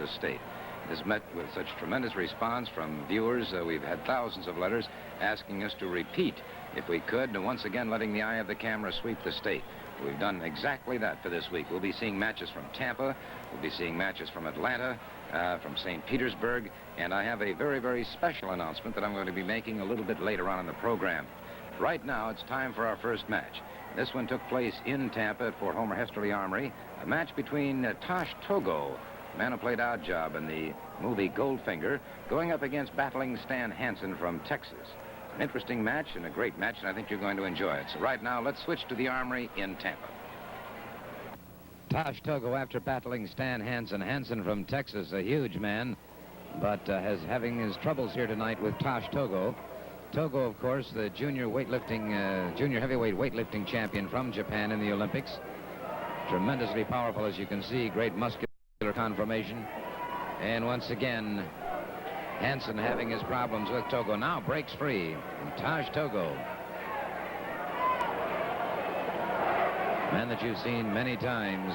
the state. It has met with such tremendous response from viewers. We've had thousands of letters asking us to repeat, if we could, and once again letting the eye of the camera sweep the state. We've done exactly that for this week. We'll be seeing matches from Tampa. We'll be seeing matches from Atlanta, from St. Petersburg, and I have a very, very special announcement that I'm going to be making a little bit later on in the program. Right now, it's time for our first match. This one took place in Tampa at Fort Homer Hesterly Armory, a match between Tosh Togo, the man who played Oddjob in the movie Goldfinger, going up against battling Stan Hansen from Texas. An interesting match and a great match, and I think you're going to enjoy it. So right now, let's switch to the Armory in Tampa. Tosh Togo, after battling Stan Hansen. Hansen from Texas, a huge man, but having his troubles here tonight with Tosh Togo. Togo, of course, the junior heavyweight weightlifting champion from Japan in the Olympics. Tremendously powerful, as you can see, great muscular conformation. And once again, Hansen having his problems with Togo. Now breaks free. And Tosh Togo, man that you've seen many times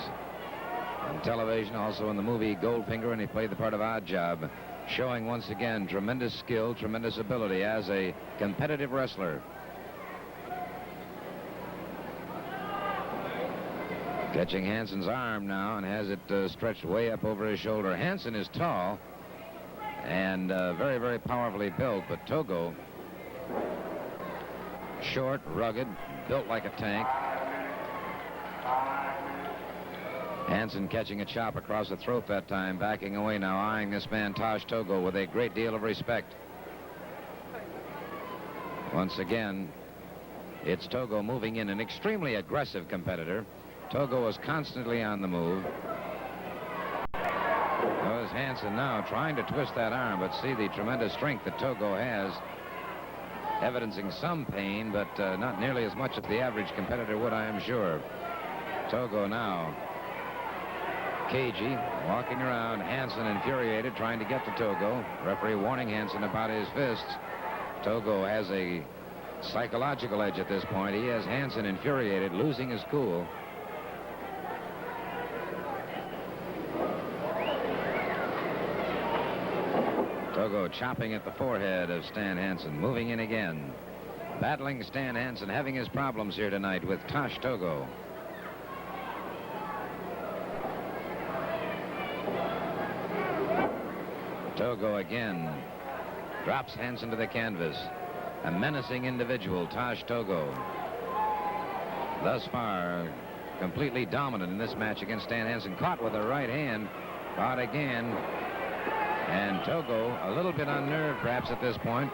on television, also in the movie Goldfinger, and he played the part of Oddjob, showing once again tremendous skill, tremendous ability as a competitive wrestler. Catching Hansen's arm now and has it stretched way up over his shoulder. Hansen is tall and very, very powerfully built, but Togo, short, rugged, built like a tank. Hansen catching a chop across the throat that time, backing away now, eyeing this man Tosh Togo with a great deal of respect. Once again, it's Togo moving in, an extremely aggressive competitor. Togo is constantly on the move. There's Hansen now trying to twist that arm, but see the tremendous strength that Togo has, evidencing some pain, but not nearly as much as the average competitor would, I am sure. Togo now cagey, walking around. Hansen infuriated, trying to get to Togo. Referee warning Hansen about his fists. Togo has a psychological edge at this point. He has Hansen infuriated, losing his cool. Togo chopping at the forehead of Stan Hansen, moving in again. Battling Stan Hansen, having his problems here tonight with Tosh Togo. Togo again drops Hansen to the canvas. A menacing individual, Tosh Togo. Thus far, completely dominant in this match against Stan Hansen. Caught with a right hand, caught again. And Togo a little bit unnerved perhaps at this point.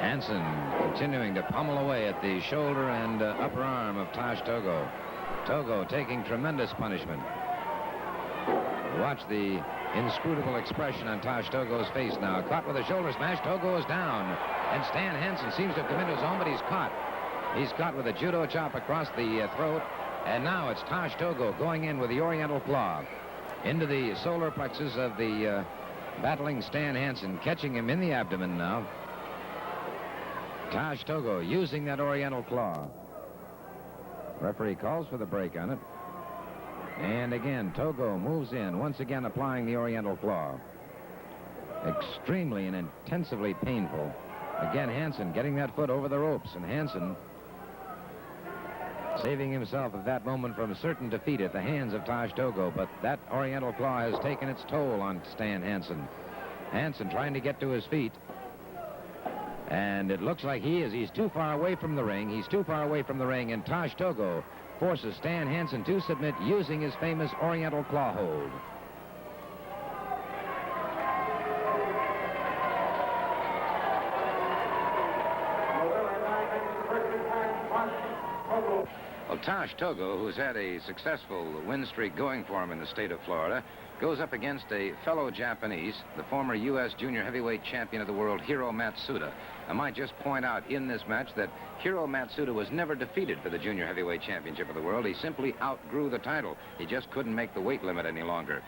Hansen continuing to pummel away at the shoulder and upper arm of Tosh Togo. Togo taking tremendous punishment. Watch the inscrutable expression on Tosh Togo's face now. Caught with a shoulder smash. Togo is down. And Stan Hansen seems to have come into his own, but he's caught. He's caught with a judo chop across the throat. And now it's Tosh Togo going in with the Oriental Claw into the solar plexus of the battling Stan Hansen, catching him in the abdomen now. Tosh Togo using that Oriental Claw. Referee calls for the break on it. And again, Togo moves in, once again applying the Oriental Claw. Extremely and intensively painful. Again, Hansen getting that foot over the ropes, and Hansen saving himself at that moment from certain defeat at the hands of Tosh Togo, but that Oriental Claw has taken its toll on Stan Hansen. Hansen trying to get to his feet. And it looks like he's too far away from the ring. He's too far away from the ring, and Tosh Togo forces Stan Hansen to submit using his famous Oriental Claw hold. Well, Tosh Togo, who's had a successful win streak going for him in the state of Florida, goes up against a fellow Japanese, the former U.S. junior heavyweight champion of the world, Hiro Matsuda. I might just point out in this match that Hiro Matsuda was never defeated for the junior heavyweight championship of the world. He simply outgrew the title. He just couldn't make the weight limit any longer.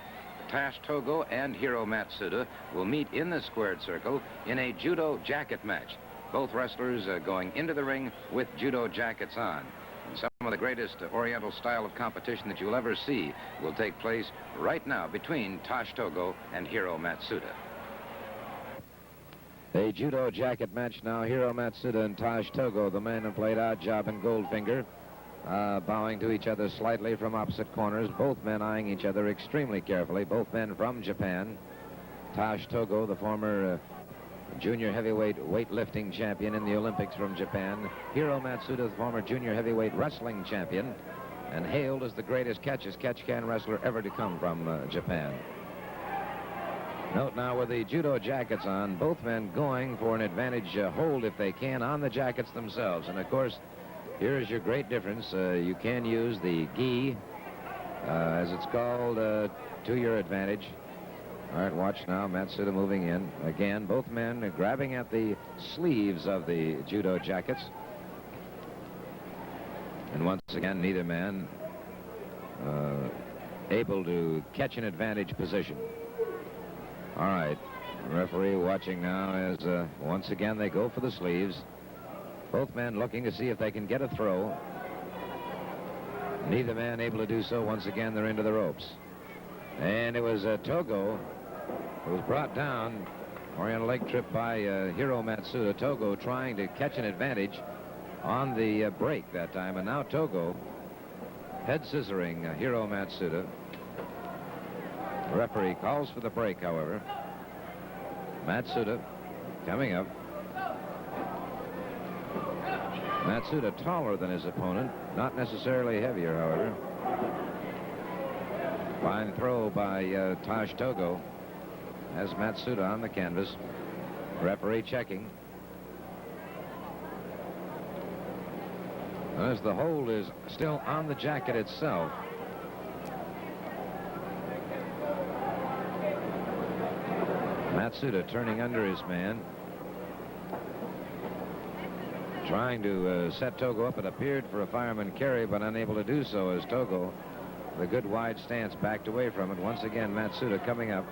Tosh Togo and Hiro Matsuda will meet in the squared circle in a judo jacket match. Both wrestlers going into the ring with judo jackets on. And some of the greatest Oriental style of competition that you'll ever see will take place right now between Tosh Togo and Hiro Matsuda. A judo jacket match now. Hiro Matsuda and Tosh Togo, the men who played Odd Job and Goldfinger, bowing to each other slightly from opposite corners. Both men eyeing each other extremely carefully. Both men from Japan. Tosh Togo, the former junior heavyweight weightlifting champion in the Olympics from Japan. Hiro Matsuda, the former junior heavyweight wrestling champion, and hailed as the greatest catch-can wrestler ever to come from Japan. Note now with the judo jackets on, both men going for an advantage hold if they can on the jackets themselves. And of course, here's your great difference. You can use the gi, as it's called, to your advantage. All right, watch now. Matsuda moving in. Again, both men grabbing at the sleeves of the judo jackets. And once again, neither man able to catch an advantage position. All right, the referee watching now as once again they go for the sleeves. Both men looking to see if they can get a throw. Neither man able to do so. Once again, they're into the ropes. And it was Togo who was brought down. Oriental leg trip by Hiro Matsuda. Togo trying to catch an advantage on the break that time. And now Togo head scissoring Hiro Matsuda. The referee calls for the break, however. Matsuda coming up. Matsuda taller than his opponent, not necessarily heavier, however. Fine throw by Tosh Togo. Has Matsuda on the canvas. Referee checking. As the hold is still on the jacket itself. Matsuda turning under his man. Trying to set Togo up. It appeared for a fireman carry, but unable to do so as Togo, with a good wide stance, backed away from it. Once again, Matsuda coming up.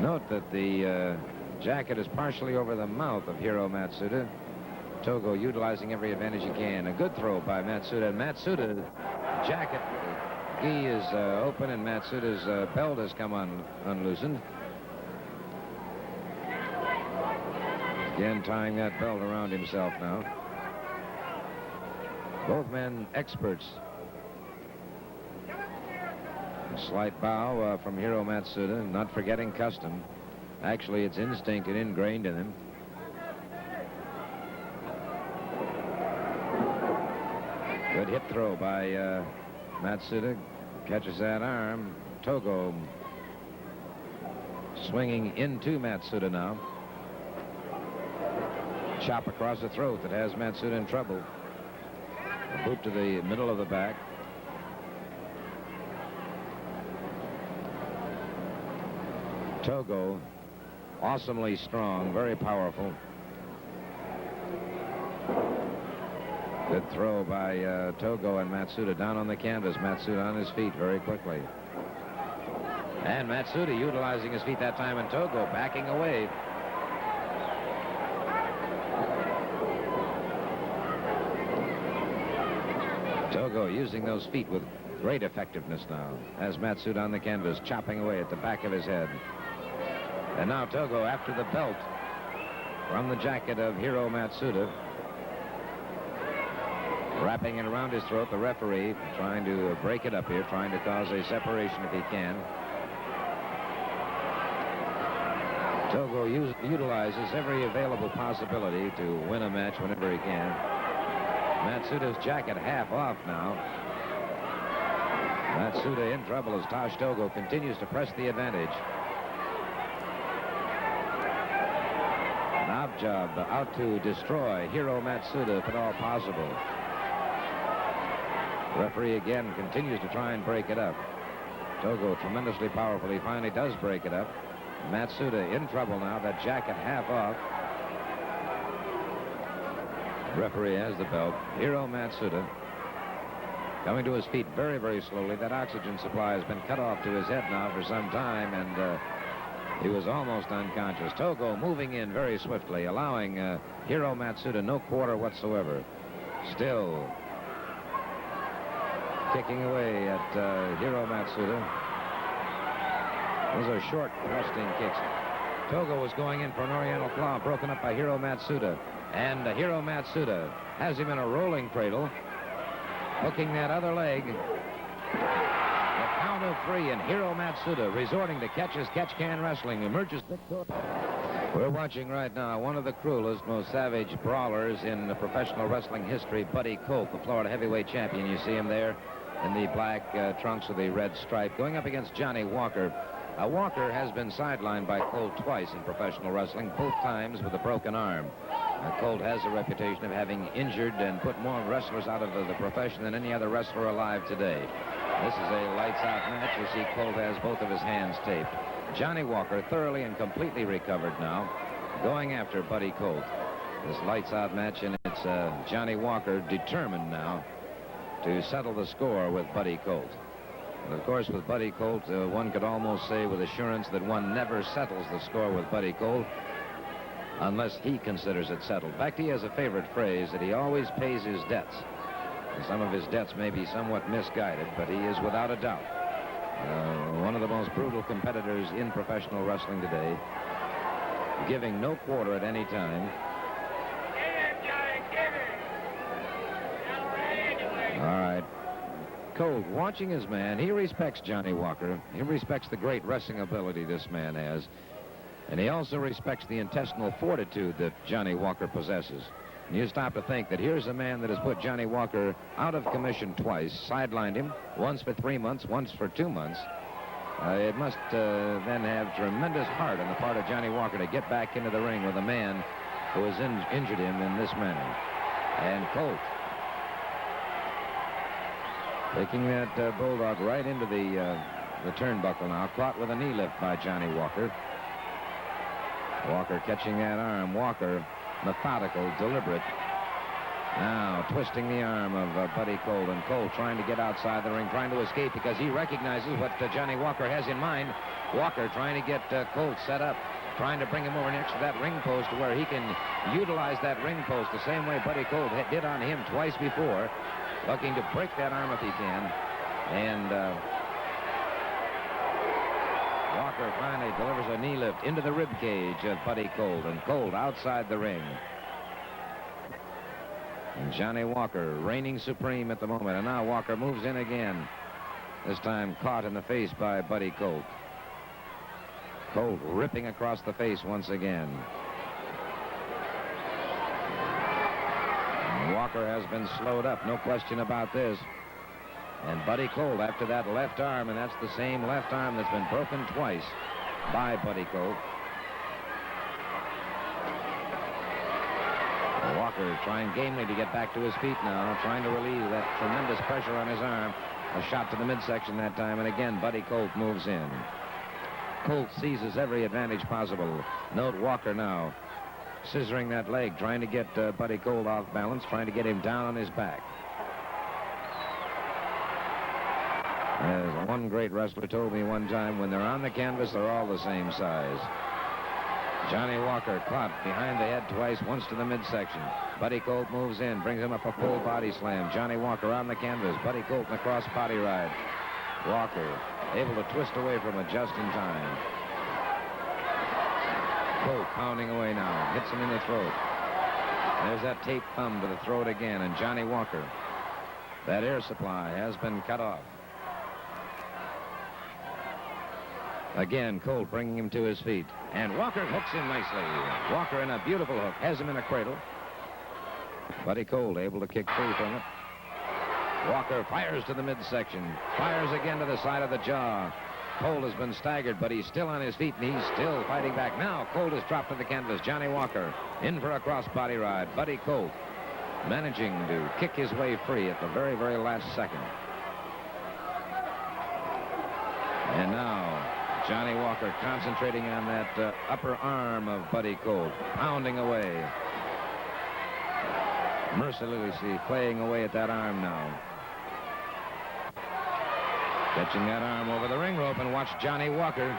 Note that the jacket is partially over the mouth of Hiro Matsuda. Togo utilizing every advantage he can. A good throw by Matsuda. And Matsuda's jacket, gi is open, and Matsuda's belt has come unloosened. Again, tying that belt around himself now. Both men experts. A slight bow from Hiro Matsuda, not forgetting custom. Actually, it's instinct and ingrained in him. Good hip throw by Matsuda. Catches that arm. Togo swinging into Matsuda now. Chop across the throat that has Matsuda in trouble. A boot to the middle of the back. Togo, awesomely strong, very powerful. Good throw by Togo and Matsuda down on the canvas. Matsuda on his feet very quickly. And Matsuda utilizing his feet that time, and Togo backing away. Togo using those feet with great effectiveness now. As Matsuda on the canvas, chopping away at the back of his head. And now Togo after the belt from the jacket of Hiro Matsuda. Wrapping it around his throat. The referee trying to break it up here, trying to cause a separation if he can. Togo utilizes every available possibility to win a match whenever he can. Matsuda's jacket half off now. Matsuda in trouble as Tosh Togo continues to press the advantage. Knob job out to destroy Hiro Matsuda if at all possible. Referee again continues to try and break it up. Togo tremendously powerful. He finally does break it up. Matsuda in trouble now. That jacket half off. Referee has the belt. Hiro Matsuda coming to his feet very, very slowly. That oxygen supply has been cut off to his head now for some time, and He was almost unconscious. Togo moving in very swiftly, allowing Hiro Matsuda no quarter whatsoever. Still kicking away at Hiro Matsuda. Those are short thrusting kicks. Togo was going in for an Oriental claw, broken up by Hiro Matsuda. And Hiro Matsuda has him in a rolling cradle, hooking that other leg. The count of 3, and Hiro Matsuda, resorting to catch-as-catch-can wrestling, emerges victorious. We're watching right now one of the cruelest, most savage brawlers in the professional wrestling history, Buddy Colt, the Florida heavyweight champion. You see him there in the black trunks with the red stripe, going up against Johnny Walker. Walker has been sidelined by Colt twice in professional wrestling, both times with a broken arm. Colt has a reputation of having injured and put more wrestlers out of the profession than any other wrestler alive today. This is a lights-out match. You see Colt has both of his hands taped. Johnny Walker, thoroughly and completely recovered now, going after Buddy Colt. This lights-out match, and it's Johnny Walker determined now to settle the score with Buddy Colt. And of course, with Buddy Colt, one could almost say with assurance that one never settles the score with Buddy Colt unless he considers it settled. Becky has a favorite phrase that he always pays his debts. And some of his debts may be somewhat misguided, but he is without a doubt one of the most brutal competitors in professional wrestling today, giving no quarter at any time. All right. Colt, watching his man, he respects Johnny Walker. He respects the great wrestling ability this man has. And he also respects the intestinal fortitude that Johnny Walker possesses. And you stop to think that here's a man that has put Johnny Walker out of commission twice, sidelined him, once for 3 months, once for 2 months. It must then have tremendous heart on the part of Johnny Walker to get back into the ring with a man who has injured him in this manner. And Colt taking that bulldog right into the turnbuckle now, caught with a knee lift by Johnny Walker. Walker catching that arm. Walker, methodical, deliberate. Now twisting the arm of Buddy Colt, and Colt trying to get outside the ring, trying to escape because he recognizes what Johnny Walker has in mind. Walker trying to get Colt set up, trying to bring him over next to that ring post where he can utilize that ring post the same way Buddy Colt did on him twice before, looking to break that arm if he can. And Walker finally delivers a knee lift into the rib cage of Buddy Colt, and Colt outside the ring. And Johnny Walker reigning supreme at the moment, and now Walker moves in again, this time caught in the face by Buddy Colt. Colt ripping across the face once again. And Walker has been slowed up, no question about this. And Buddy Colt after that left arm, and that's the same left arm that's been broken twice by Buddy Colt. Walker trying gamely to get back to his feet now, trying to relieve that tremendous pressure on his arm. A shot to the midsection that time, and again Buddy Colt moves in. Colt seizes every advantage possible. Note Walker now scissoring that leg, trying to get Buddy Colt off balance, trying to get him down on his back. As one great wrestler told me one time, when they're on the canvas, they're all the same size. Johnny Walker caught behind the head twice, once to the midsection. Buddy Colt moves in, brings him up a full body slam. Johnny Walker on the canvas. Buddy Colt in the cross body ride. Walker able to twist away from it just in time. Colt pounding away now. Hits him in the throat. There's that taped thumb to the throat again, and Johnny Walker. That air supply has been cut off. Again, Colt bringing him to his feet. And Walker hooks him nicely. Walker in a beautiful hook. Has him in a cradle. Buddy Colt able to kick free from it. Walker fires to the midsection. Fires again to the side of the jaw. Colt has been staggered, but he's still on his feet, and he's still fighting back. Now Colt is dropped to the canvas. Johnny Walker in for a crossbody ride. Buddy Colt managing to kick his way free at the very, very last second. And now Johnny Walker concentrating on that upper arm of Buddy Colt, pounding away. Mercilessly playing away at that arm now. Catching that arm over the ring rope, and watch Johnny Walker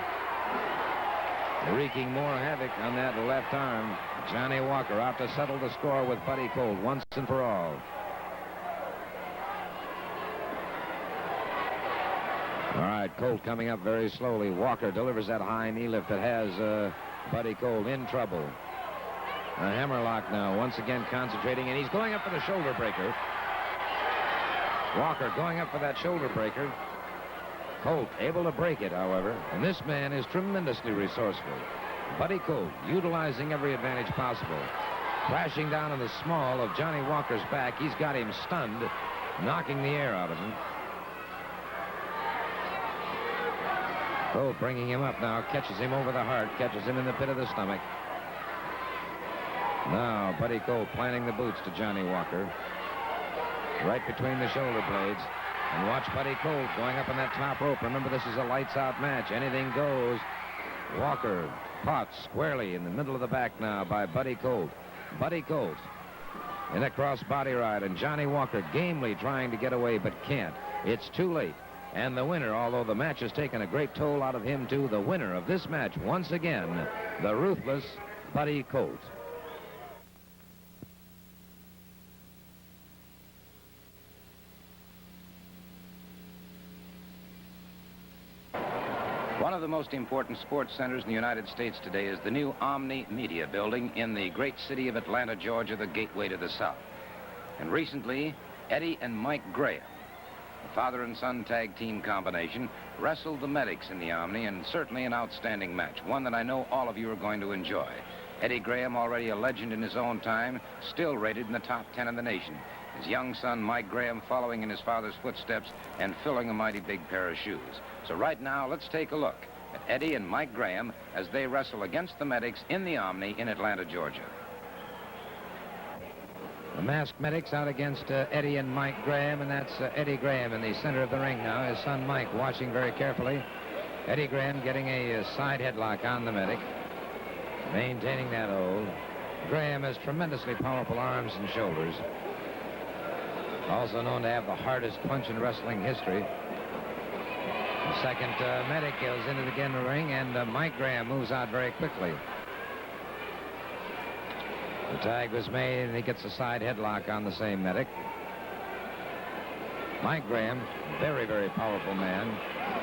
wreaking more havoc on that left arm. Johnny Walker out to settle the score with Buddy Colt once and for all. All right, Colt coming up very slowly. Walker delivers that high knee lift that has Buddy Colt in trouble. A hammerlock now, once again concentrating, and he's going up for the shoulder breaker. Walker going up for that shoulder breaker. Colt able to break it, however, and this man is tremendously resourceful. Buddy Colt utilizing every advantage possible. Crashing down on the small of Johnny Walker's back. He's got him stunned, knocking the air out of him. Colt bringing him up now, catches him over the heart, catches him in the pit of the stomach. Now, Buddy Colt planting the boots to Johnny Walker. Right between the shoulder blades. And watch Buddy Colt going up on that top rope. Remember, this is a lights-out match. Anything goes. Walker caught squarely in the middle of the back now by Buddy Colt. Buddy Colt in a cross-body ride, and Johnny Walker gamely trying to get away, but can't. It's too late. And the winner, although the match has taken a great toll out of him, too, the winner of this match, once again, the ruthless Buddy Colt. One of the most important sports centers in the United States today is the new Omni Media Building in the great city of Atlanta, Georgia, the gateway to the South. And recently, Eddie and Mike Graham, the father and son tag team combination, wrestled the Medics in the Omni, and certainly an outstanding match, one that I know all of you are going to enjoy. Eddie Graham, already a legend in his own time, still rated in the top 10 in the nation. His young son, Mike Graham, following in his father's footsteps and filling a mighty big pair of shoes. So right now, let's take a look at Eddie and Mike Graham as they wrestle against the Medics in the Omni in Atlanta, Georgia. The masked Medics out against Eddie and Mike Graham, and that's Eddie Graham in the center of the ring now. His son Mike watching very carefully. Eddie Graham getting a side headlock on the Medic, maintaining that hold. Graham has tremendously powerful arms and shoulders. Also known to have the hardest punch in wrestling history. The second Medic goes into the ring, and Mike Graham moves out very quickly. The tag was made, and he gets a side headlock on the same Medic. Mike Graham, very, very powerful man.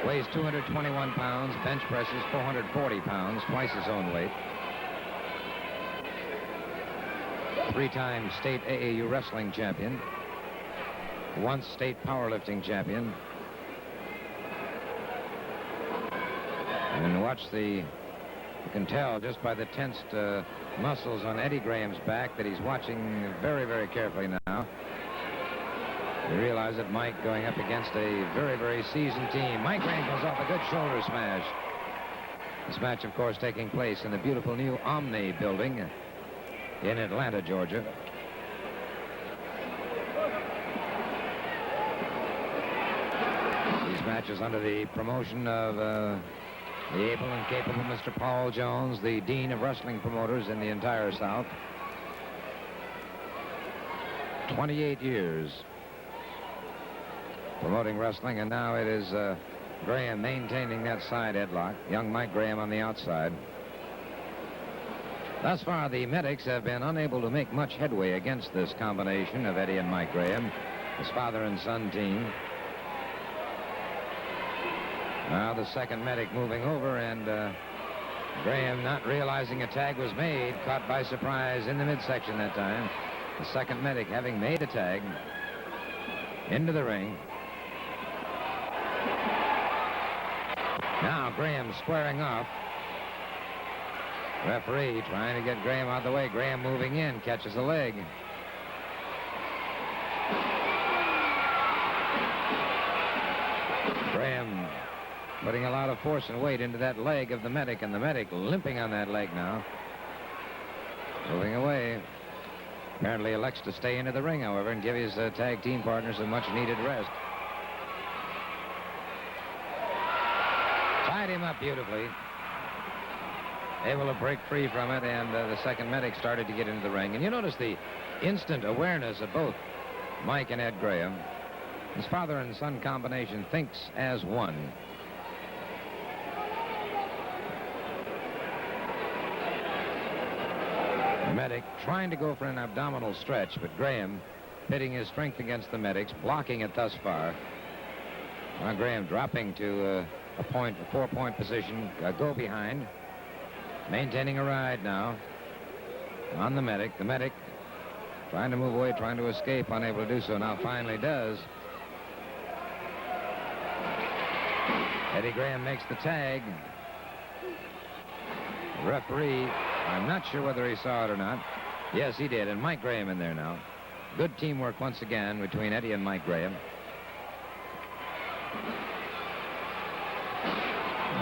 Weighs 221 pounds, bench presses 440 pounds, twice his own weight. Three-time state AAU wrestling champion. Once state powerlifting champion. And watch you can tell just by the tensed muscles on Eddie Graham's back that he's watching very, very carefully now. You realize that Mike going up against a very, very seasoned team. Mike Graham goes off a good shoulder smash. This match, of course, taking place in the beautiful new Omni building in Atlanta, Georgia. These matches under the promotion of the able and capable Mr. Paul Jones, the dean of wrestling promoters in the entire South. 28 years promoting wrestling, and now it is Graham maintaining that side headlock. Young Mike Graham on the outside. Thus far, the Medics have been unable to make much headway against this combination of Eddie and Mike Graham, his father and son team. Now the second Medic moving over, and Graham, not realizing a tag was made, caught by surprise in the midsection that time. The second Medic having made a tag into the ring. Now Graham squaring off. Referee trying to get Graham out of the way. Graham moving in, catches a leg. Graham putting a lot of force and weight into that leg of the Medic, and the Medic limping on that leg now. Moving away. Apparently elects to stay into the ring, however, and give his tag team partners a much-needed rest. Tied him up beautifully. Able to break free from it, and the second Medic started to get into the ring. And you notice the instant awareness of both Mike and Ed Graham. His father and son combination thinks as one. Medic trying to go for an abdominal stretch, but Graham pitting his strength against the Medic's, blocking it thus far. Now Graham dropping to a 4-point position, go behind, maintaining a ride now on the Medic. The Medic trying to move away, trying to escape, unable to do so. Now finally does. Eddie Graham makes the tag. The referee, I'm not sure whether he saw it or not. Yes, he did, and Mike Graham in there now. Good teamwork once again between Eddie and Mike Graham.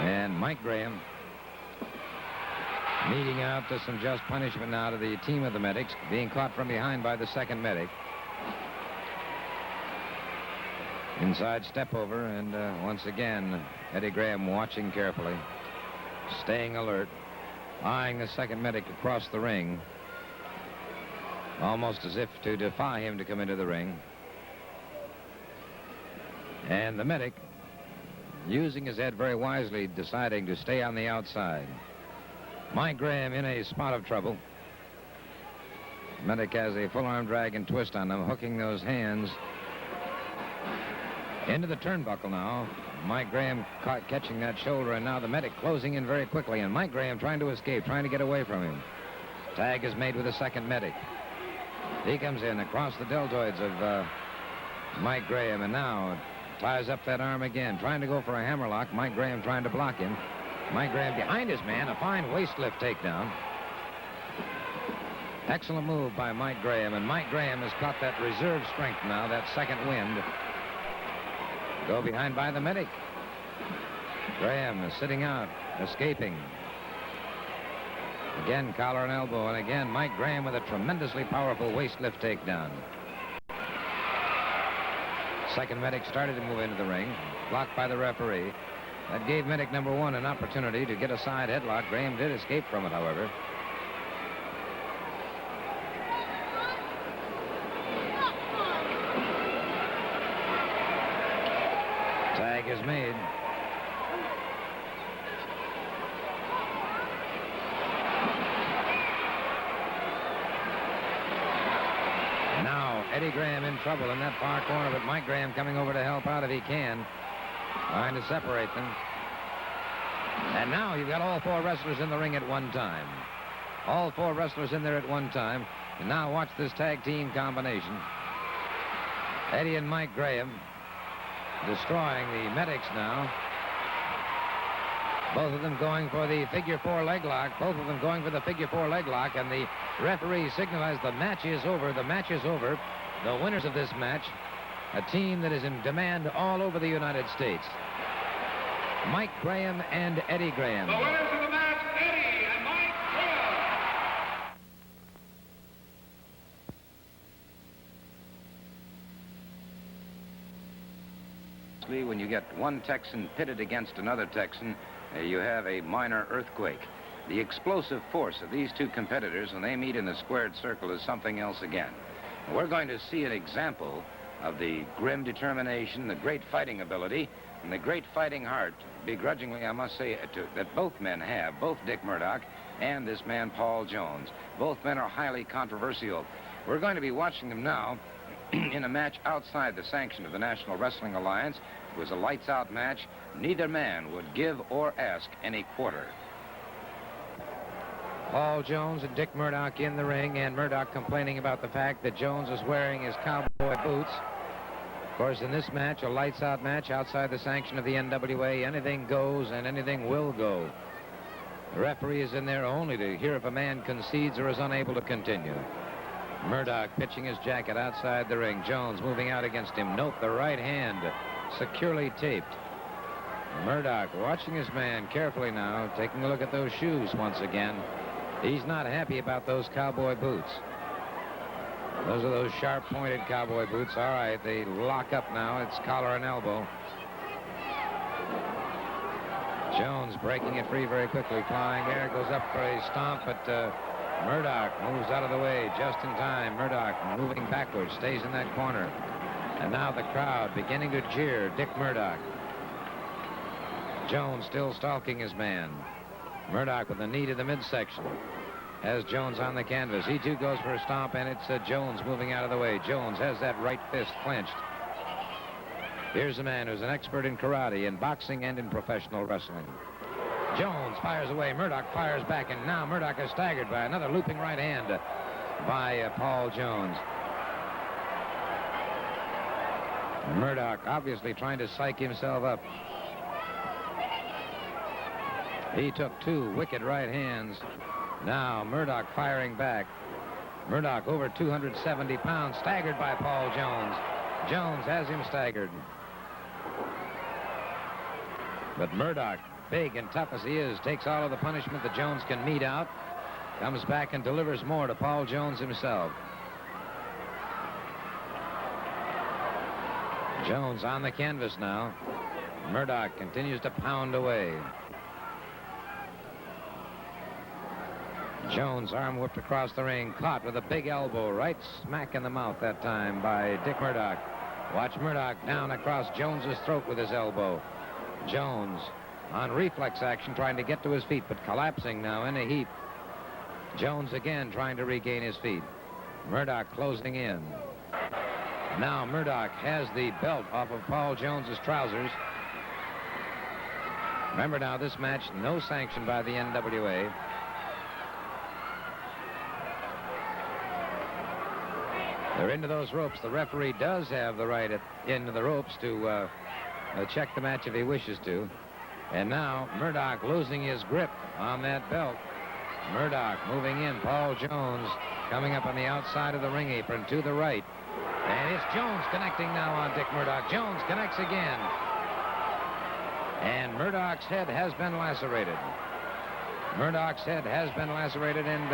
And Mike Graham meeting out to some just punishment now to the team of the Medics, being caught from behind by the second Medic. Inside step over, and once again, Eddie Graham watching carefully, staying alert, eyeing the second Medic across the ring, almost as if to defy him to come into the ring. And the Medic, using his head very wisely, deciding to stay on the outside. Mike Graham in a spot of trouble. Medic has a full arm drag and twist on them, hooking those hands into the turnbuckle now. Mike Graham catching that shoulder, and now the Medic closing in very quickly, and Mike Graham trying to escape, trying to get away from him. Tag is made with the second Medic. He comes in across the deltoids of Mike Graham, and now ties up that arm again, trying to go for a hammerlock. Mike Graham trying to block him. Mike Graham behind his man, a fine waist lift takedown. Excellent move by Mike Graham, and Mike Graham has caught that reserve strength now, that second wind. Go behind by the Medic. Graham is sitting out, escaping. Again, collar and elbow, and again, Mike Graham with a tremendously powerful waist lift takedown. Second Medic started to move into the ring, blocked by the referee. That gave Medic number one an opportunity to get a side headlock. Graham did escape from it, however. Tag is made. Now Eddie Graham in trouble in that far corner, but Mike Graham coming over to help out if he can, trying to separate them. And now you've got all four wrestlers in the ring at one time. All four wrestlers in there at one time. And now watch this tag team combination. Eddie and Mike Graham destroying the Medics now. Both of them going for the figure four leg lock. Both of them going for the figure four leg lock. And the referee signalized the match is over. The match is over. The winners of this match, a team that is in demand all over the United States. Mike Graham and Eddie Graham. The winners of the match, Eddie and Mike Graham. When you get one Texan pitted against another Texan, you have a minor earthquake. The explosive force of these two competitors when they meet in a squared circle is something else again. We're going to see an example of the grim determination, the great fighting ability, and the great fighting heart, begrudgingly, I must say, that both men have, both Dick Murdoch and this man, Paul Jones. Both men are highly controversial. We're going to be watching them now in a match outside the sanction of the National Wrestling Alliance. It was a lights-out match. Neither man would give or ask any quarter. Paul Jones and Dick Murdoch in the ring, and Murdoch complaining about the fact that Jones is wearing his cowboy boots. Of course, in this match, a lights-out match outside the sanction of the NWA, anything goes and anything will go. The referee is in there only to hear if a man concedes or is unable to continue. Murdoch pitching his jacket outside the ring. Jones moving out against him. Note the right hand securely taped. Murdoch watching his man carefully now, taking a look at those shoes once again. He's not happy about those cowboy boots. Those are those sharp-pointed cowboy boots. All right, they lock up now. It's collar and elbow. Jones breaking it free very quickly. Flying there, goes up for a stomp, but Murdoch moves out of the way just in time. Murdoch moving backwards, stays in that corner. And now the crowd beginning to jeer Dick Murdoch. Jones still stalking his man. Murdoch with a knee to the midsection. has Jones on the canvas. He too goes for a stomp, and it's Jones moving out of the way. Jones has that right fist clenched. Here's a man who's an expert in karate, in boxing, and in professional wrestling. Jones fires away. Murdoch fires back, and now Murdoch is staggered by another looping right hand by Paul Jones. Murdoch obviously trying to psych himself up. He took two wicked right hands. Now Murdoch firing back. Murdoch over 270 pounds, staggered by Paul Jones. Jones has him staggered. But Murdoch, big and tough as he is, takes all of the punishment that Jones can mete out, comes back and delivers more to Paul Jones himself. Jones on the canvas now. Murdoch continues to pound away. Jones, arm whipped across the ring, caught with a big elbow, right smack in the mouth that time by Dick Murdoch. Watch Murdoch down across Jones's throat with his elbow. Jones on reflex action trying to get to his feet, but collapsing now in a heap. Jones again trying to regain his feet. Murdoch closing in. Now Murdoch has the belt off of Paul Jones's trousers. Remember now, this match, no sanction by the NWA. They're into those ropes. The referee does have the right into the ropes to check the match if he wishes to. And now Murdoch losing his grip on that belt. Murdoch moving in. Paul Jones coming up on the outside of the ring apron to the right. And it's Jones connecting now on Dick Murdoch. Jones connects again. And Murdoch's head has been lacerated. Murdoch's head has been lacerated, and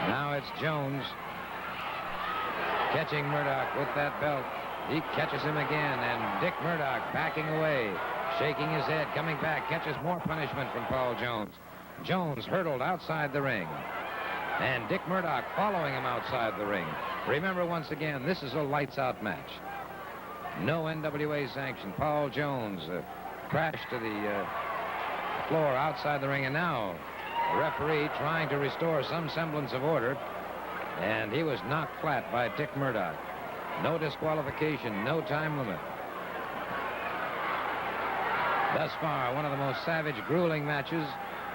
now it's Jones catching Murdoch with that belt. He catches him again, and Dick Murdoch backing away, shaking his head, coming back, catches more punishment from Paul Jones. Jones hurtled outside the ring, and Dick Murdoch following him outside the ring. Remember, once again, this is a lights-out match. No NWA sanction. Paul Jones crashed to the floor outside the ring, and now the referee trying to restore some semblance of order, and he was knocked flat by Dick Murdoch. No disqualification, no time limit. Thus far, one of the most savage, grueling matches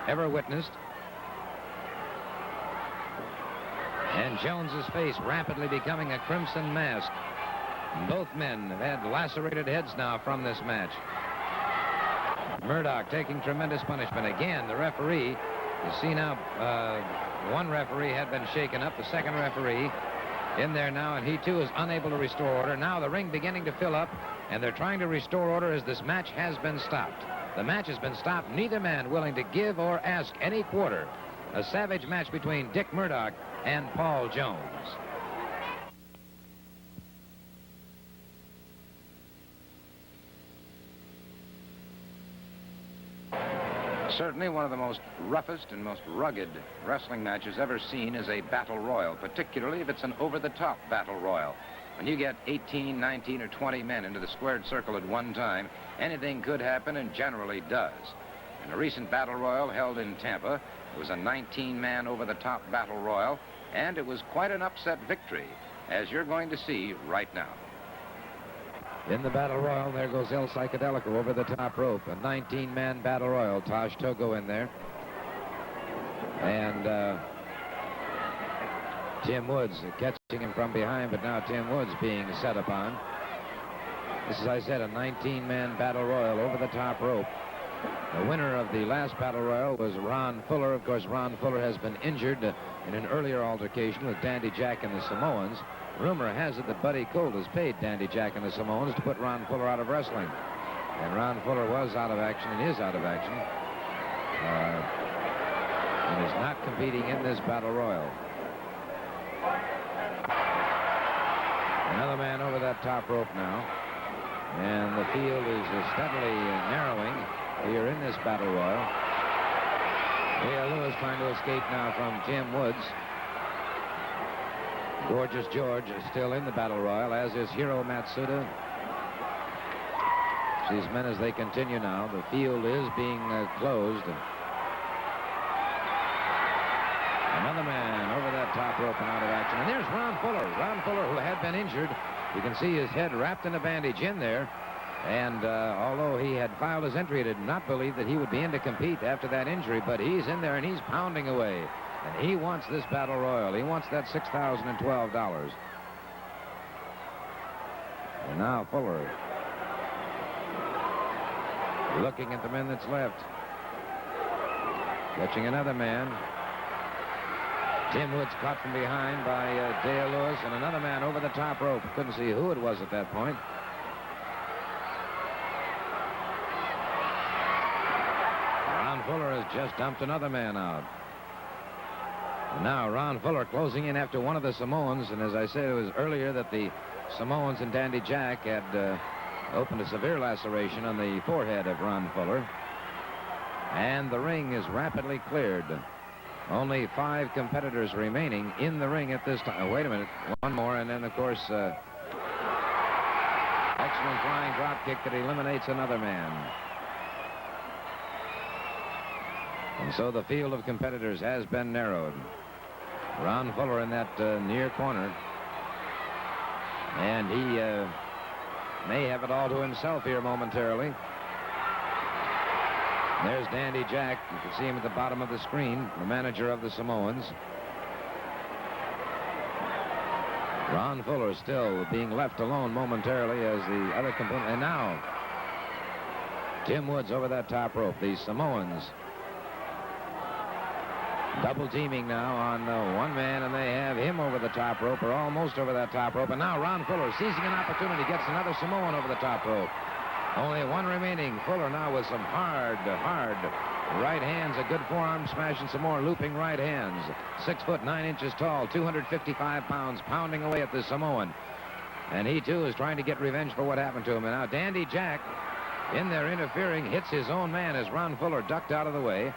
ever witnessed. And Jones's face rapidly becoming a crimson mask. Both men have had lacerated heads now from this match. Murdoch taking tremendous punishment. Again, the referee, you see now, one referee had been shaken up, the second referee in there now, and he too is unable to restore order. Now the ring beginning to fill up, and they're trying to restore order as this match has been stopped. The match has been stopped, neither man willing to give or ask any quarter. A savage match between Dick Murdoch and Paul Jones. Certainly one of the most roughest and most rugged wrestling matches ever seen is a battle royal, particularly if it's an over-the-top battle royal. When you get 18, 19, or 20 men into the squared circle at one time, anything could happen and generally does. In a recent battle royal held in Tampa, it was a 19-man over-the-top battle royal, and it was quite an upset victory, as you're going to see right now. In the battle royal, there goes El Psychedelico over the top rope. A 19-man battle royal. Tosh Togo in there. And Tim Woods catching him from behind, but now Tim Woods being set upon. This is, as I said, a 19-man battle royal over the top rope. The winner of the last battle royal was Ron Fuller. Of course, Ron Fuller has been injured in an earlier altercation with Dandy Jack and the Samoans. Rumor has it that Buddy Colt has paid Dandy Jack and the Samoans to put Ron Fuller out of wrestling. And Ron Fuller was out of action and is out of action. And is not competing in this battle royal. Another man over that top rope now. And the field is steadily narrowing here in this battle royal. Leo Lewis trying to escape now from Tim Woods. Gorgeous George is still in the battle royal, as is Hiro Matsuda. These men, as they continue now, the field is being closed. Another man over that top rope and out of action. And there's Ron Fuller. Ron Fuller, who had been injured. You can see his head wrapped in a bandage in there. And although he had filed his entry, did not believe that he would be in to compete after that injury. But he's in there and he's pounding away. And he wants this battle royal. He wants that $6,012. And now Fuller looking at the men that's left. Catching another man. Tim Woods caught from behind by Dale Lewis, and another man over the top rope. Couldn't see who it was at that point. Ron Fuller has just dumped another man out. And now Ron Fuller closing in after one of the Samoans, and as I said, it was earlier that the Samoans and Dandy Jack had opened a severe laceration on the forehead of Ron Fuller. And the ring is rapidly cleared. Only 5 competitors remaining in the ring at this time. Wait a minute. One more, and then, of course, excellent flying drop kick that eliminates another man. And so the field of competitors has been narrowed. Ron Fuller in that near corner. And he may have it all to himself here momentarily. There's Dandy Jack. You can see him at the bottom of the screen, the manager of the Samoans. Ron Fuller still being left alone momentarily as the other component. And now, Tim Woods over that top rope. The Samoans double teaming now on one man, and they have him over the top rope, or almost over that top rope. And now Ron Fuller, seizing an opportunity, gets another Samoan over the top rope. Only one remaining. Fuller now with some hard right hands, a good forearm smash, and some more looping right hands. 6 foot 9 inches tall, 255 pounds, pounding away at the Samoan. And he, too, is trying to get revenge for what happened to him. And now Dandy Jack, in there interfering, hits his own man as Ron Fuller ducked out of the way.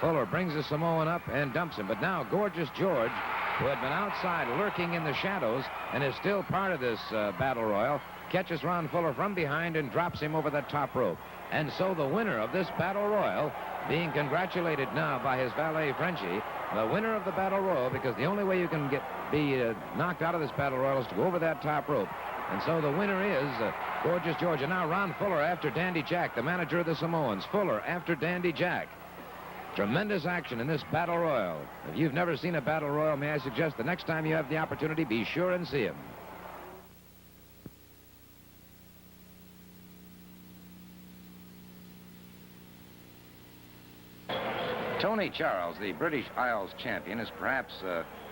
Fuller brings the Samoan up and dumps him. But now Gorgeous George, who had been outside lurking in the shadows and is still part of this battle royal, catches Ron Fuller from behind and drops him over that top rope. And so the winner of this battle royal, being congratulated now by his valet Frenchie, the winner of the battle royal, because the only way you can be knocked out of this battle royal is to go over that top rope. And so the winner is Gorgeous George. And now Ron Fuller after Dandy Jack, the manager of the Samoans. Fuller after Dandy Jack. Tremendous action in this battle royal. If you've never seen a battle royal, may I suggest the next time you have the opportunity, be sure and see him. Tony Charles, the British Isles champion, is perhaps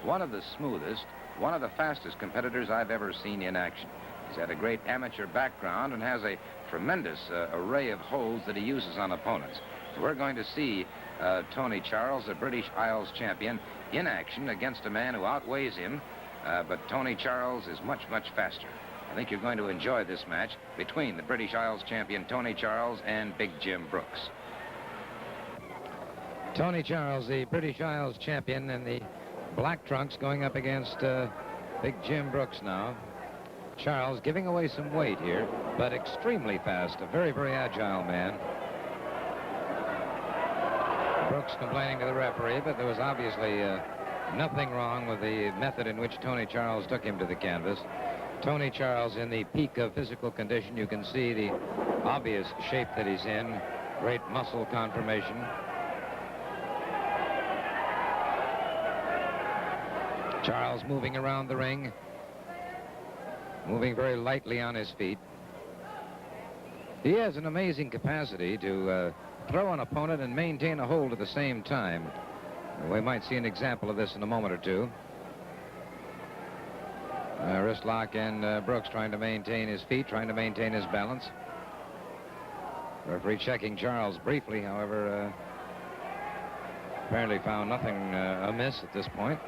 one of the smoothest, one of the fastest competitors I've ever seen in action. He's had a great amateur background and has a tremendous array of holds that he uses on opponents. So we're going to see Tony Charles, the British Isles champion, in action against a man who outweighs him, but Tony Charles is much, much faster. I think you're going to enjoy this match between the British Isles champion Tony Charles and Big Jim Brooks. Tony Charles, the British Isles champion, in the black trunks, going up against Big Jim Brooks now. Charles giving away some weight here, but extremely fast, a very, very agile man. Brooks complaining to the referee, but there was obviously nothing wrong with the method in which Tony Charles took him to the canvas. Tony Charles in the peak of physical condition. You can see the obvious shape that he's in, great muscle conformation. Charles moving around the ring, moving very lightly on his feet. He has an amazing capacity to throw an opponent and maintain a hold at the same time. We might see an example of this in a moment or two. Wrist lock, and Brooks trying to maintain his feet, trying to maintain his balance. Referee checking Charles briefly, however, apparently found nothing amiss at this point.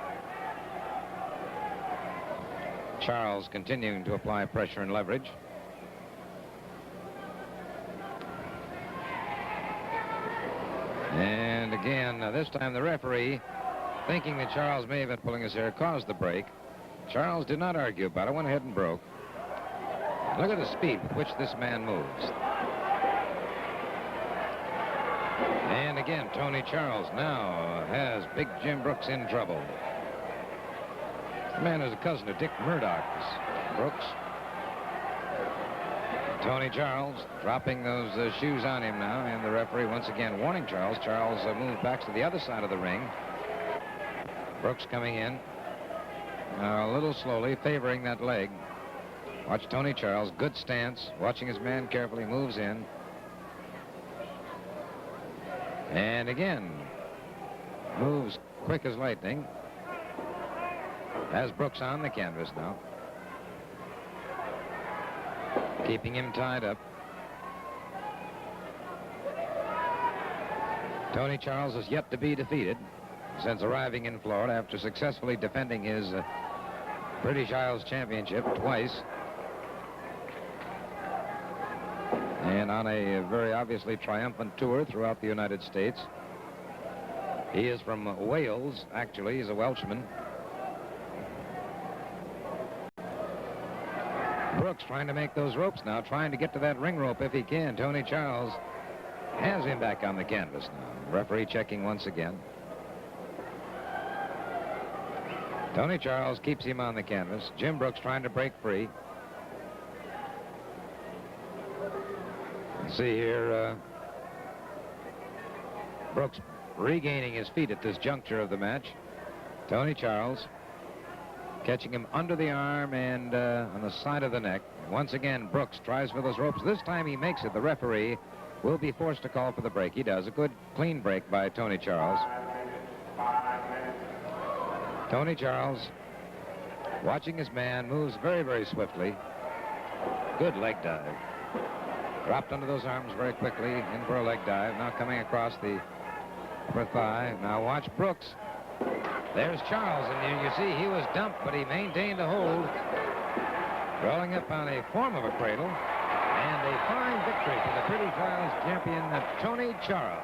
Charles continuing to apply pressure and leverage. And again, this time the referee, thinking that Charles may have been pulling his hair, caused the break. Charles did not argue about it, went ahead and broke. Look at the speed with which this man moves. And again, Tony Charles now has Big Jim Brooks in trouble. The man is a cousin of Dick Murdoch's, Brooks. Tony Charles dropping those shoes on him now, and the referee once again warning Charles. Charles moved back to the other side of the ring. Brooks coming in a little slowly, favoring that leg. Watch Tony Charles, good stance, watching his man carefully, moves in. And again, moves quick as lightning. Has Brooks on the canvas now, keeping him tied up. Tony Charles is yet to be defeated since arriving in Florida after successfully defending his British Isles Championship twice. And on a very obviously triumphant tour throughout the United States. He is from Wales, actually. He's a Welshman. Brooks trying to make those ropes now, trying to get to that ring rope if he can. Tony Charles has him back on the canvas now. Referee checking once again. Tony Charles keeps him on the canvas. Jim Brooks trying to break free. See here, Brooks regaining his feet at this juncture of the match. Tony Charles catching him under the arm and on the side of the neck. Once again, Brooks tries for those ropes. This time he makes it. The referee will be forced to call for the break. He does. A good, clean break by Tony Charles. Tony Charles, watching his man, moves very, very swiftly. Good leg dive. Dropped under those arms very quickly, in for a leg dive. Now coming across the upper thigh. Now watch Brooks. There's Charles, and you see he was dumped, but he maintained a hold. Rolling up on a form of a cradle. And a fine victory for the British Isles champion, Tony Charles.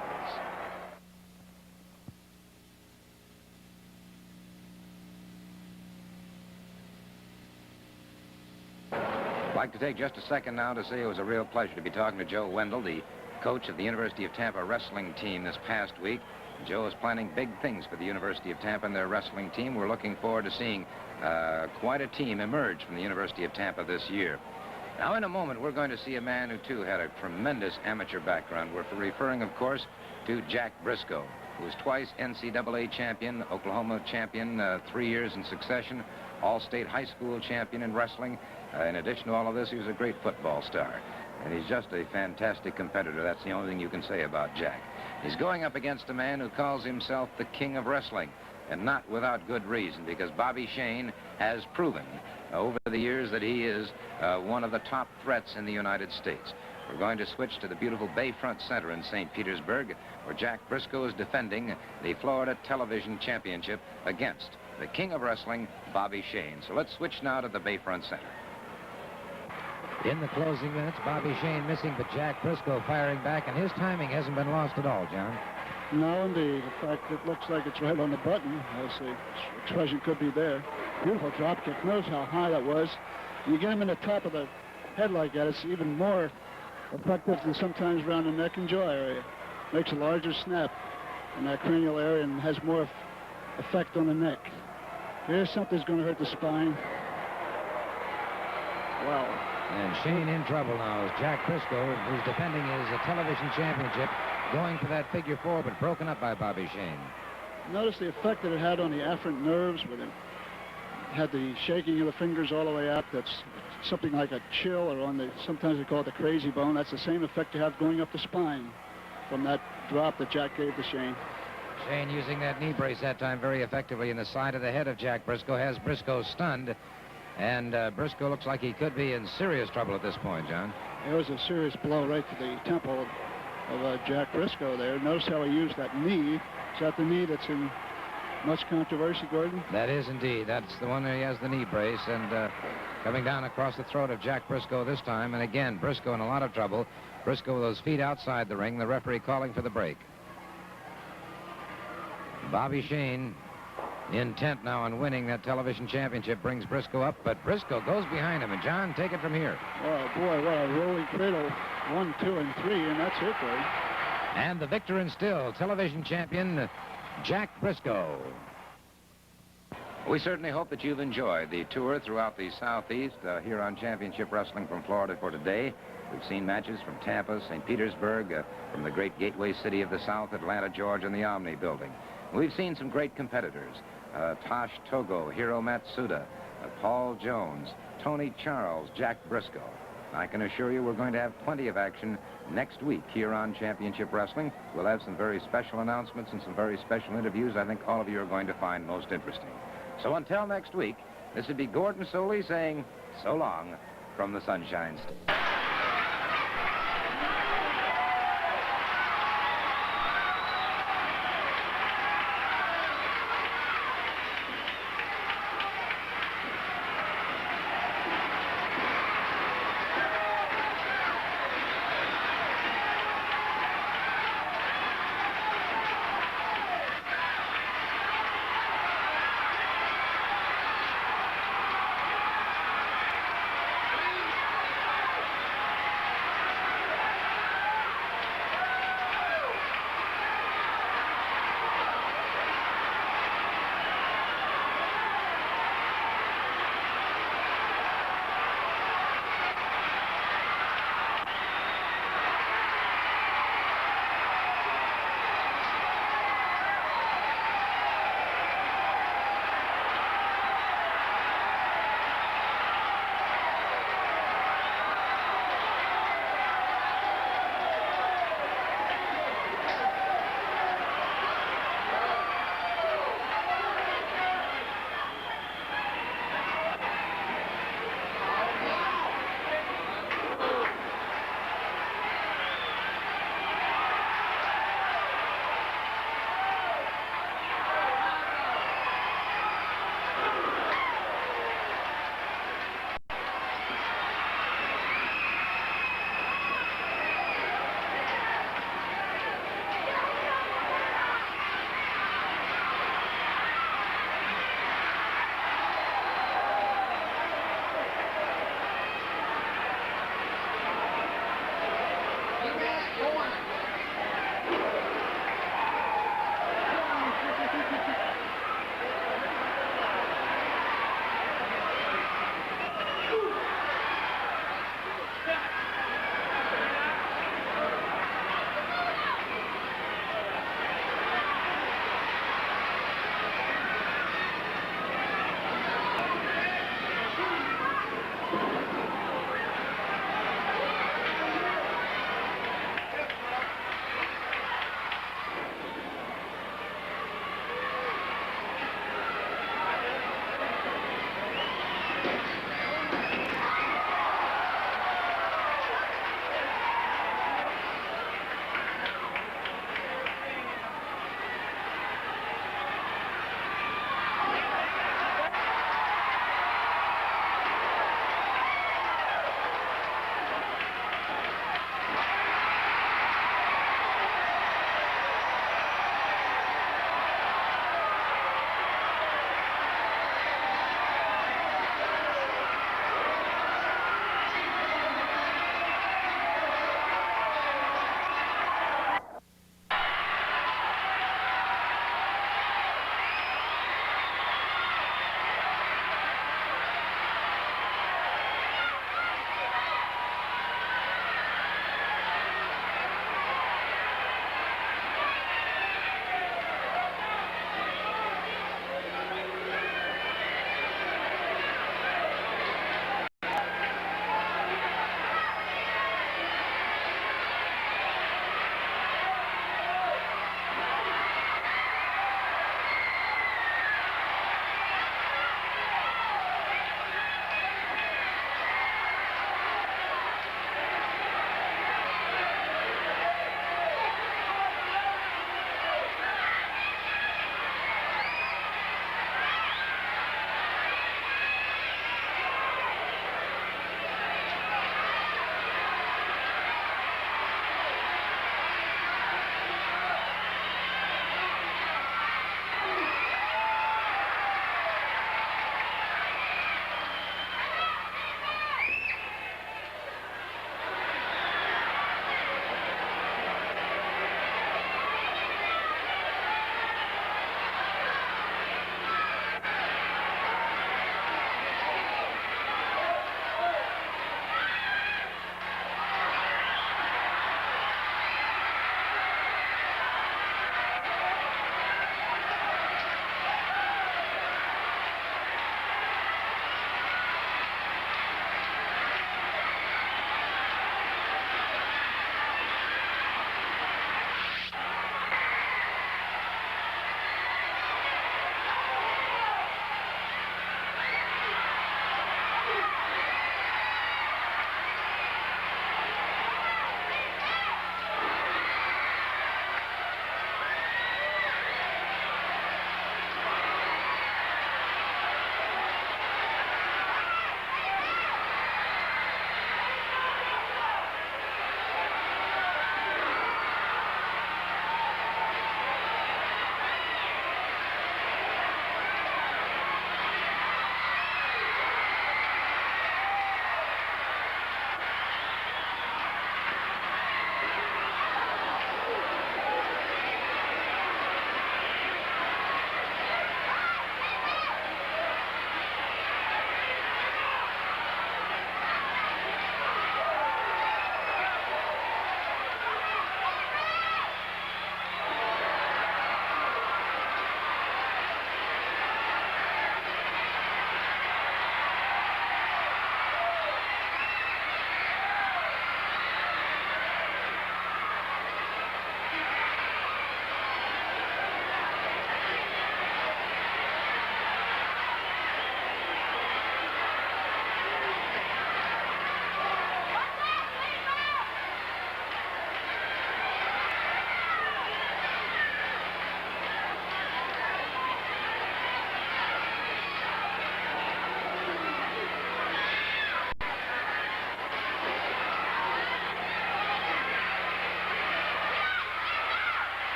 I'd like to take just a second now to say it was a real pleasure to be talking to Joe Wendell, the coach of the University of Tampa wrestling team this past week. Joe is planning big things for the University of Tampa and their wrestling team. We're looking forward to seeing quite a team emerge from the University of Tampa this year. Now, in a moment, we're going to see a man who, too, had a tremendous amateur background. We're referring, of course, to Jack Briscoe, who was twice NCAA champion, Oklahoma champion 3 years in succession, all-state high school champion in wrestling. In addition to all of this, he was a great football star. And he's just a fantastic competitor. That's the only thing you can say about Jack. He's going up against a man who calls himself the king of wrestling, and not without good reason, because Bobby Shane has proven over the years that he is one of the top threats in the United States. We're going to switch to the beautiful Bayfront Center in St. Petersburg, where Jack Briscoe is defending the Florida Television Championship against the king of wrestling, Bobby Shane. So let's switch now to the Bayfront Center. In the closing minutes, Bobby Shane missing, but Jack Briscoe firing back, and his timing hasn't been lost at all, John. No, indeed. In fact, it looks like it's right on the button, as the expression could be there. Beautiful drop kick. Notice how high that was. You get him in the top of the head like that, it's even more effective than sometimes around the neck and jaw area. Makes a larger snap in that cranial area and has more effect on the neck. Here's something's going to hurt the spine. Wow. And Shane in trouble now as Jack Briscoe, who's defending his television championship, going for that figure four, but broken up by Bobby Shane. Notice the effect that it had on the afferent nerves with him. Had the shaking of the fingers all the way up. That's something like a chill, or on the, sometimes they call it the crazy bone. That's the same effect you have going up the spine from that drop that Jack gave to Shane. Shane using that knee brace that time very effectively in the side of the head of Jack Briscoe, has Briscoe stunned. And Briscoe looks like he could be in serious trouble at this point, John. It was a serious blow right to the temple of Jack Briscoe there. Notice how he used that knee. Is that the knee that's in much controversy, Gordon? That is indeed. That's the one where he has the knee brace, and coming down across the throat of Jack Briscoe this time. And again, Briscoe in a lot of trouble. Briscoe with those feet outside the ring, the referee calling for the break. Bobby Shane, intent now on winning that television championship, brings Briscoe up, but Briscoe goes behind him. And John, take it from here. Oh boy, what a rolling cradle. 1, 2, and 3, and that's it, Gordon. and the victor and still television champion, Jack Briscoe. We certainly hope that you've enjoyed the tour throughout the Southeast here on Championship Wrestling from Florida for today. We've seen matches from Tampa, St. Petersburg, from the great gateway city of the South, Atlanta, Georgia, and the Omni Building. We've seen some great competitors, Tosh Togo, Hiro Matsuda, Paul Jones, Tony Charles, Jack Briscoe. I can assure you we're going to have plenty of action next week here on Championship Wrestling. We'll have some very special announcements and some very special interviews I think all of you are going to find most interesting. So until next week, this would be Gordon Soley saying so long from the Sunshine State.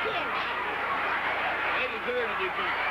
They deserve to do something.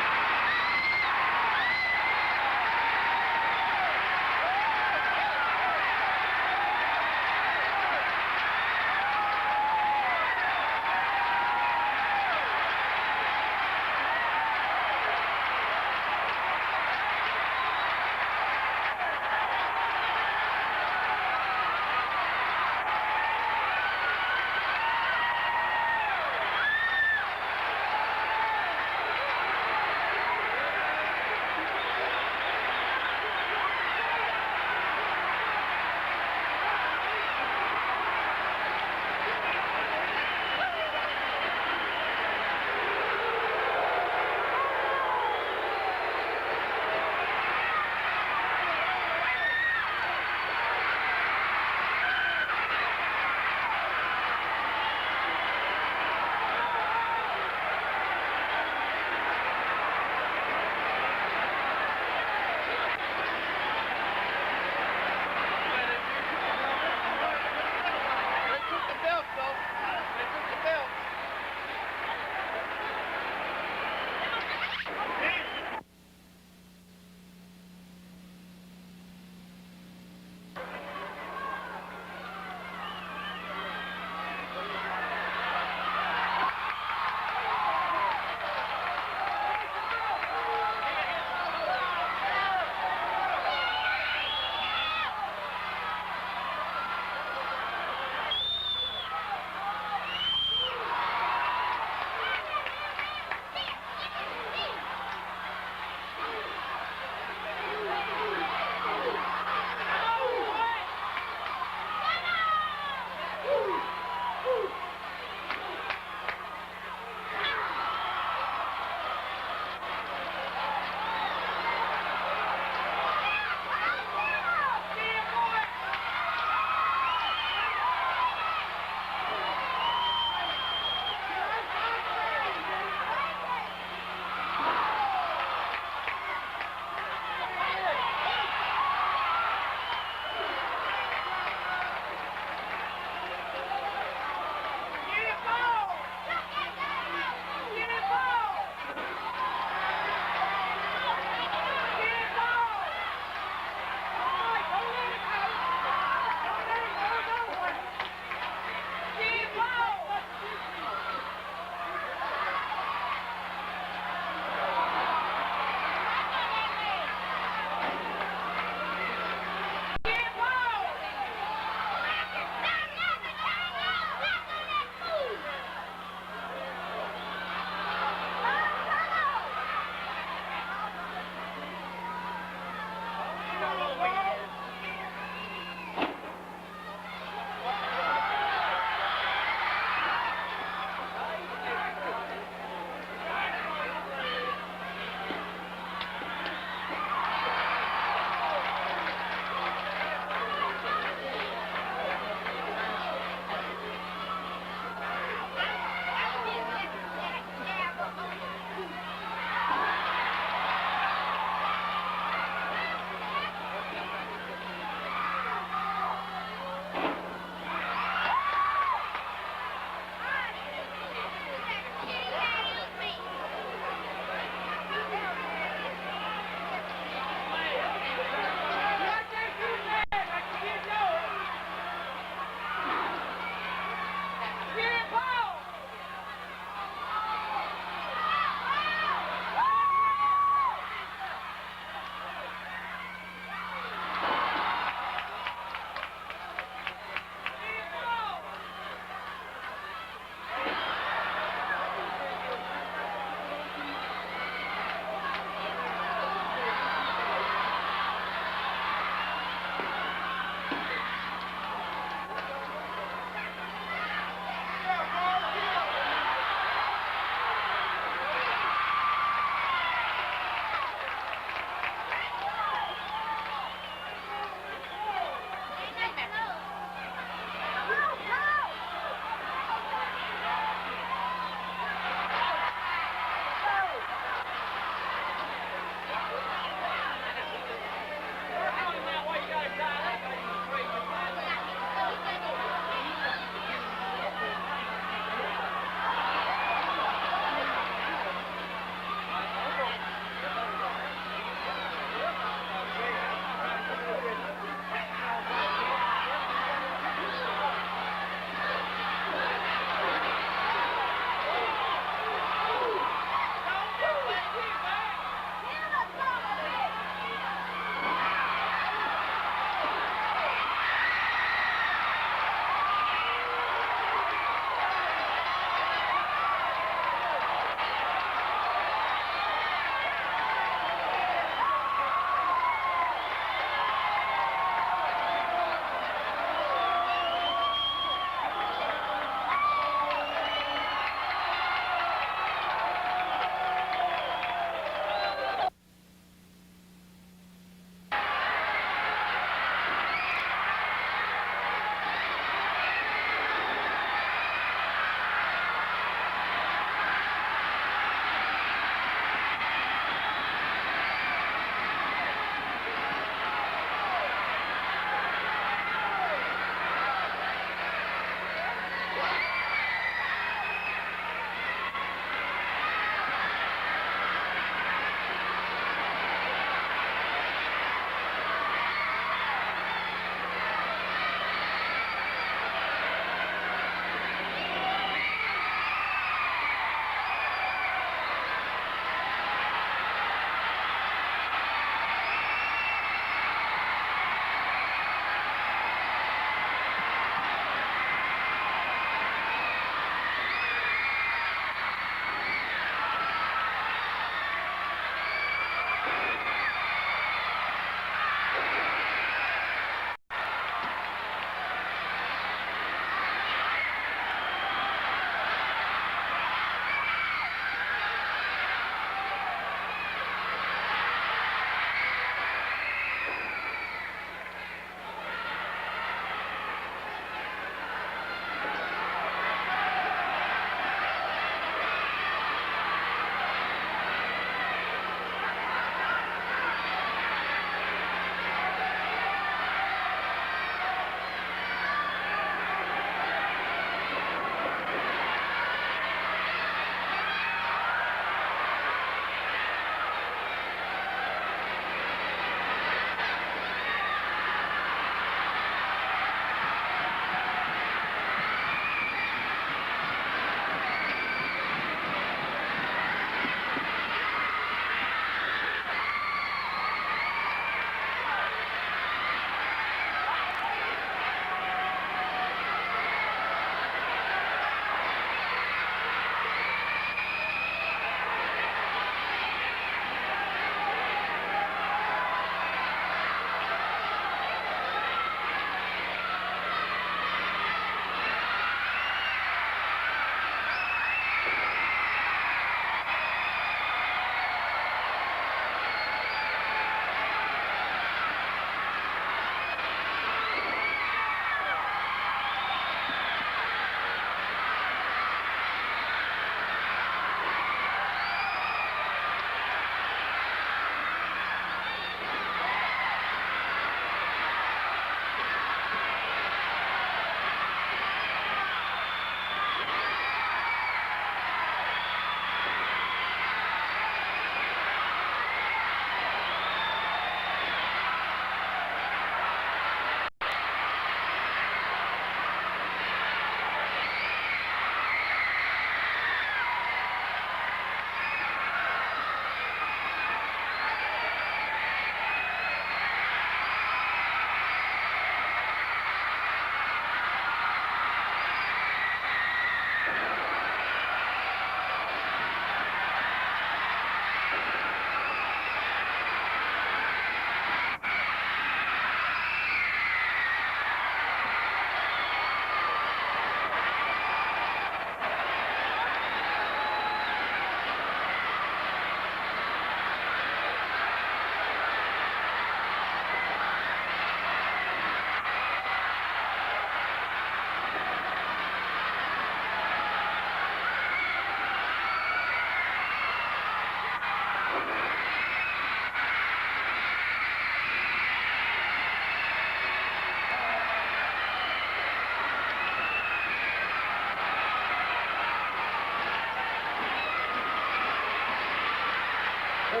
To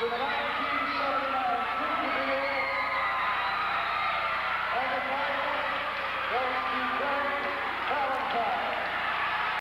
the line.